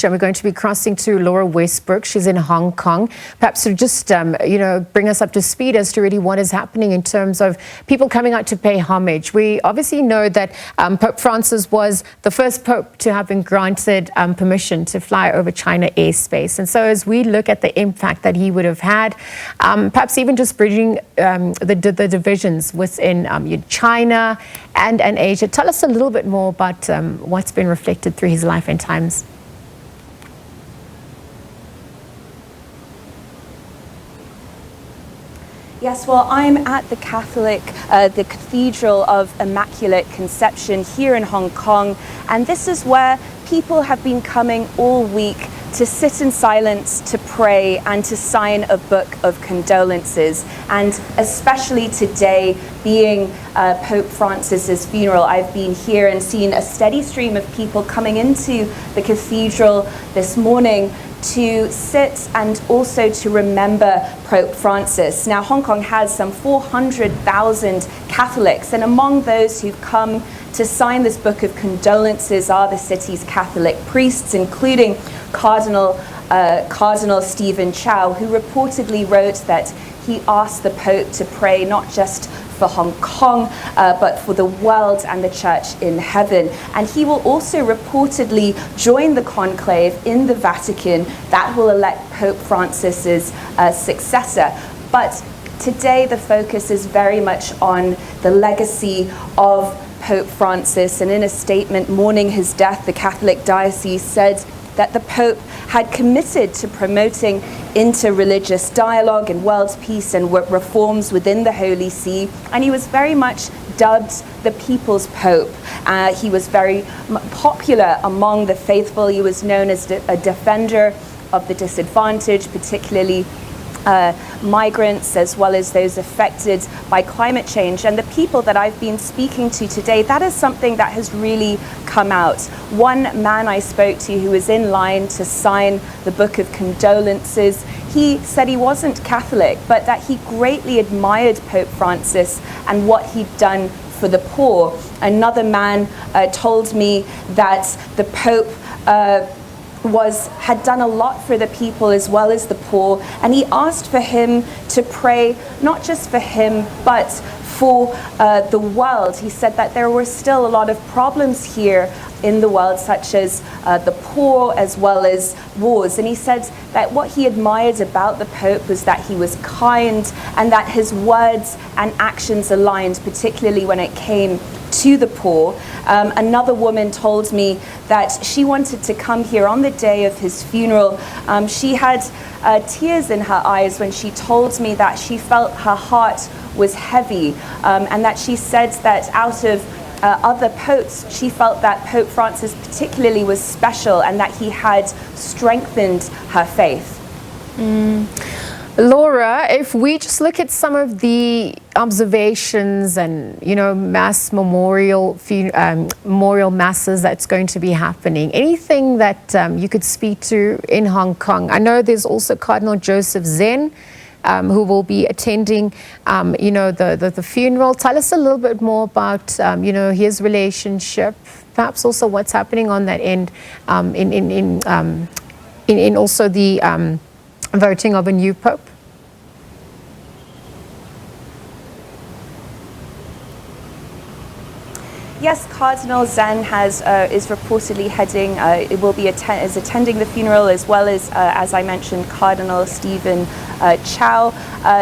And we're going to be crossing to Laura Westbrook. She's in Hong Kong. Perhaps to just, bring us up to speed as to really what is happening in terms of people coming out to pay homage. We obviously know that Pope Francis was the first pope to have been granted permission to fly over China airspace. And so as we look at the impact that he would have had, perhaps even just bridging the divisions within China and Asia, tell us a little bit more about what's been reflected through his life and times. Yes, well, I'm at the Cathedral of Immaculate Conception here in Hong Kong, and this is where people have been coming all week to sit in silence, to pray, and to sign a book of condolences. And especially today, being Pope Francis's funeral, I've been here and seen a steady stream of people coming into the cathedral this morning to sit and also to remember Pope Francis. Now, Hong Kong has some 400,000 Catholics, and among those who've come to sign this book of condolences are the city's Catholic priests, including Cardinal Stephen Chow, who reportedly wrote that he asked the Pope to pray not just for Hong Kong, but for the world and the church in heaven. And he will also reportedly join the conclave in the Vatican that will elect Pope Francis's successor. But today the focus is very much on the legacy of Pope Francis. And in a statement mourning his death, the Catholic diocese said that the Pope had committed to promoting inter-religious dialogue and world peace and reforms within the Holy See, and he was very much dubbed the People's Pope. He was very popular among the faithful. He was known as a defender of the disadvantaged, particularly migrants, as well as those affected by climate change. And the people that I've been speaking to today, that is something that has really come out. One man I spoke to who was in line to sign the book of condolences, he said he wasn't Catholic, but that he greatly admired Pope Francis and what he'd done for the poor. Another man told me that the Pope had done a lot for the people as well as the poor, and he asked for him to pray not just for him but for the world. He said that there were still a lot of problems here in the world, such as the poor as well as wars. And he said that what he admired about the Pope was that he was kind and that his words and actions aligned, particularly when it came to the poor. Another woman told me that she wanted to come here on the day of his funeral. She had tears in her eyes when she told me that she felt her heart was heavy, and that she said that out of other popes, she felt that Pope Francis particularly was special and that he had strengthened her faith. Laura, if we just look at some of the observations and, mass memorial masses that's going to be happening, anything that you could speak to in Hong Kong? I know there's also Cardinal Joseph Zen, who will be attending, the funeral. Tell us a little bit more about, his relationship, perhaps also what's happening on that end, in also the voting of a new pope. Yes, Cardinal Zen is reportedly heading. Is attending the funeral, as well as I mentioned, Cardinal Stephen Chow.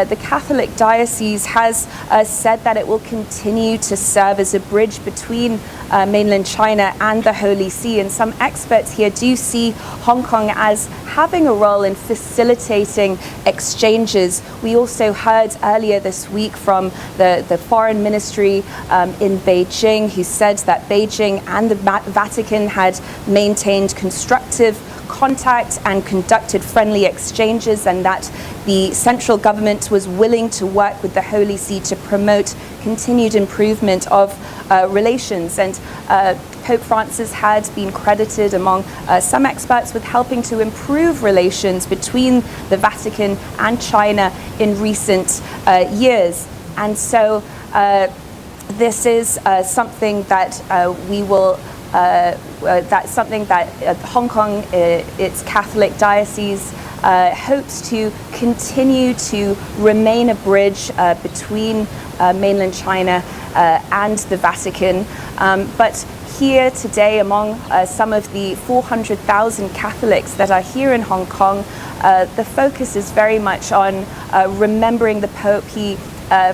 The Catholic diocese has said that it will continue to serve as a bridge between mainland China and the Holy See, and some experts here do see Hong Kong as having a role in facilitating exchanges. We also heard earlier this week from the Foreign Ministry in Beijing, who said that Beijing and the Vatican had maintained constructive contact and conducted friendly exchanges, and that the central government was willing to work with the Holy See to promote continued improvement of relations. And Pope Francis had been credited among some experts with helping to improve relations between the Vatican and China in recent years. And so this is something that we will that's something that Hong Kong, its Catholic diocese, hopes to continue to remain a bridge between mainland China and the Vatican. But here today, among some of the 400,000 Catholics that are here in Hong Kong, the focus is very much on remembering the Pope.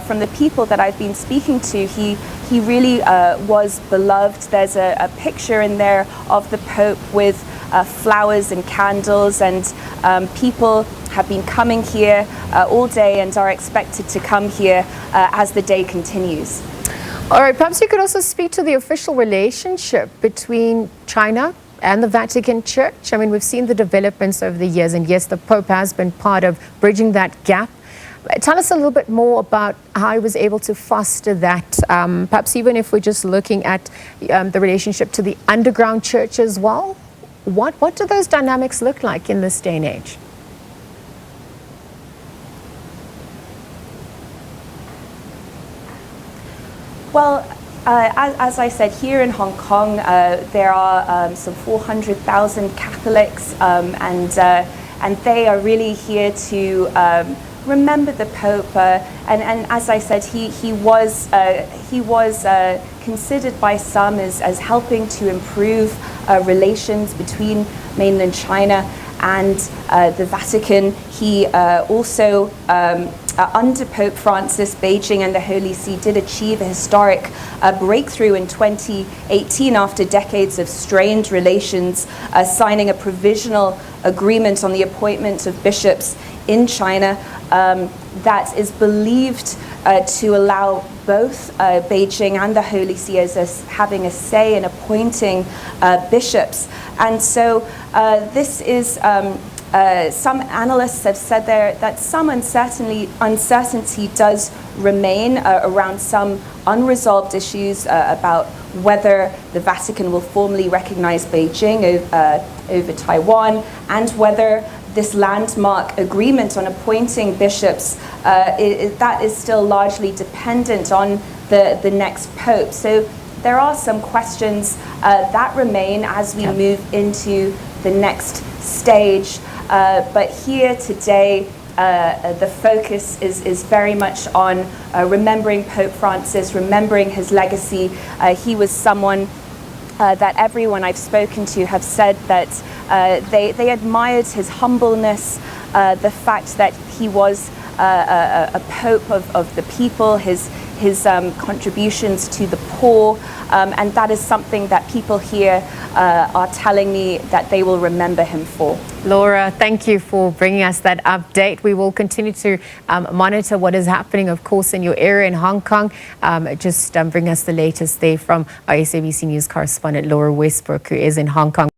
From the people that I've been speaking to, he really was beloved. There's a picture in there of the Pope with flowers and candles, and people have been coming here all day and are expected to come here as the day continues. All right, perhaps you could also speak to the official relationship between China and the Vatican Church. I mean, we've seen the developments over the years, and yes, the Pope has been part of bridging that gap. Tell us a little bit more about how he was able to foster that, perhaps even if we're just looking at the relationship to the underground church as well. What do those dynamics look like in this day and age? Well, as I said, here in Hong Kong, there are some 400,000 Catholics, and they are really here to remember the Pope. And as I said, he was considered by some as helping to improve relations between mainland China and the Vatican. He also, under Pope Francis, Beijing and the Holy See did achieve a historic breakthrough in 2018 after decades of strained relations, signing a provisional agreement on the appointment of bishops in China that is believed to allow both Beijing and the Holy See as having a say in appointing bishops. And so this is, some analysts have said there that some uncertainty does remain around some unresolved issues about whether the Vatican will formally recognize Beijing over Taiwan, and whether this landmark agreement on appointing bishops, that is still largely dependent on the next pope. So there are some questions that remain as we move into the next stage. But here today, the focus is very much on remembering Pope Francis, remembering his legacy. He was someone that everyone I've spoken to have said that they admired his humbleness, the fact that he was a pope of the people, his contributions to the poor, and that is something that people here are telling me that they will remember him for. Laura, thank you for bringing us that update. We will continue to monitor what is happening, of course, in your area in Hong Kong. Just bring us the latest there from our SABC News correspondent, Laura Westbrook, who is in Hong Kong.